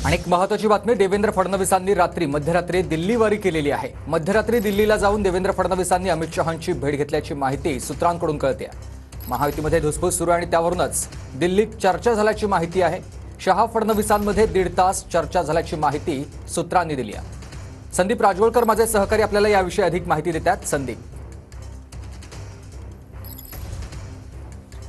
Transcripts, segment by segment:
आणि एक महत्त्वाची बातमी, देवेंद्र फडणवीसांनी मध्यरात्री दिल्लीवारी केलेली आहे। मध्यरात्री दिल्लीला जाऊन देवेंद्र फडणवीसांनी अमित शहांची भेट घेतल्याची माहिती सूत्रांकडून कळते। महायुतीमध्ये धुसफूस सुरू आणि त्यावरूनच दिल्लीत चर्चा झाल्याची माहिती आहे। शहा फडणवीसांमध्ये 1.5 तास चर्चा झाल्याची माहिती सूत्रांनी दिली आहे। संदीप राजवळकर माझे सहकारी आपल्याला याविषयी अधिक माहिती देतात। संदीप,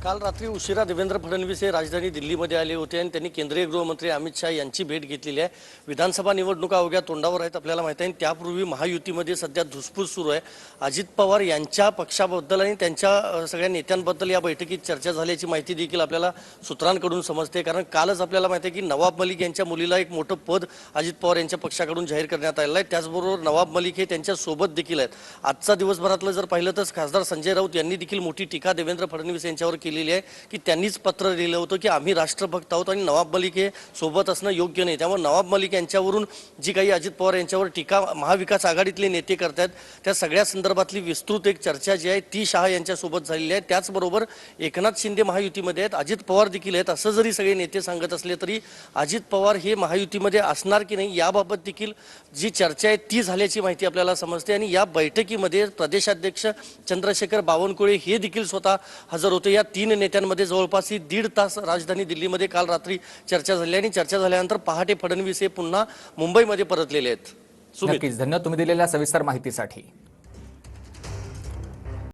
काल रात्री उशिरा देवेंद्र फडणवीस हे राजधानी दिल्लीमध्ये आले होते आणि त्यांनी केंद्रीय गृहमंत्री अमित शहा यांची भेट घेतलेली आहे। विधानसभा निवडणुका अवघ्या तोंडावर आहेत आपल्याला माहिती आहे। त्यापूर्वी महायुतीमध्ये सध्या धुसफूस सुरू आहे। अजित पवार यांच्या पक्षाबद्दल आणि त्यांच्या सगळ्या नेत्यांबद्दल या बैठकीत चर्चा झाल्याची माहिती देखील आपल्याला सूत्रांकडून समजते। कारण कालच आपल्याला माहिती आहे की नवाब मलिक यांच्या मुलीला एक मोठं पद अजित पवार यांच्या पक्षाकडून जाहीर करण्यात आलेलं आहे। त्याचबरोबर नवाब मलिक हे त्यांच्या सोबत देखील आहेत। आजचा दिवसभरातलं जर पाहिलं तर खासदार संजय राऊत यांनी देखील मोठी टीका देवेंद्र फडणवीस यांच्यावर केलेली आहे की त्यांनीच पत्र लिहिलं होतं की आम्ही राष्ट्रभक्त आहोत आणि नवाब मलिक हे सोबत असणं योग्य नाही। त्यामुळे नवाब मलिक यांच्यावरून जी काही अजित पवार यांच्यावर टीका महाविकास आघाडीतले नेते करतात त्या सगळ्या संदर्भातली विस्तृत एक चर्चा जी आहे ती शहा यांच्यासोबत झालेली आहे। त्याचबरोबर एकनाथ शिंदे महायुतीमध्ये आहेत, अजित पवार देखील आहेत। असं जरी सगळे नेते सांगत असले तरी अजित पवार हे महायुतीमध्ये असणार की नाही याबाबत देखील जी चर्चा आहे ती झाल्याची माहिती आपल्याला समजते। आणि या बैठकीमध्ये प्रदेशाध्यक्ष चंद्रशेखर बावनकुळे हे देखील स्वतः हजर होते। या तीन नेत्यांमध्ये जवळपास 1.5 तास राजधानी दिल्लीमध्ये काल रात्री चर्चा झाली आणि चर्चा झाल्यानंतर पहाटे फडणवीस हे पुन्हा मुंबईमध्ये परतलेले आहेत। नक्कीच धन्यवाद तुम्ही दिलेल्या सविस्तर माहितीसाठी।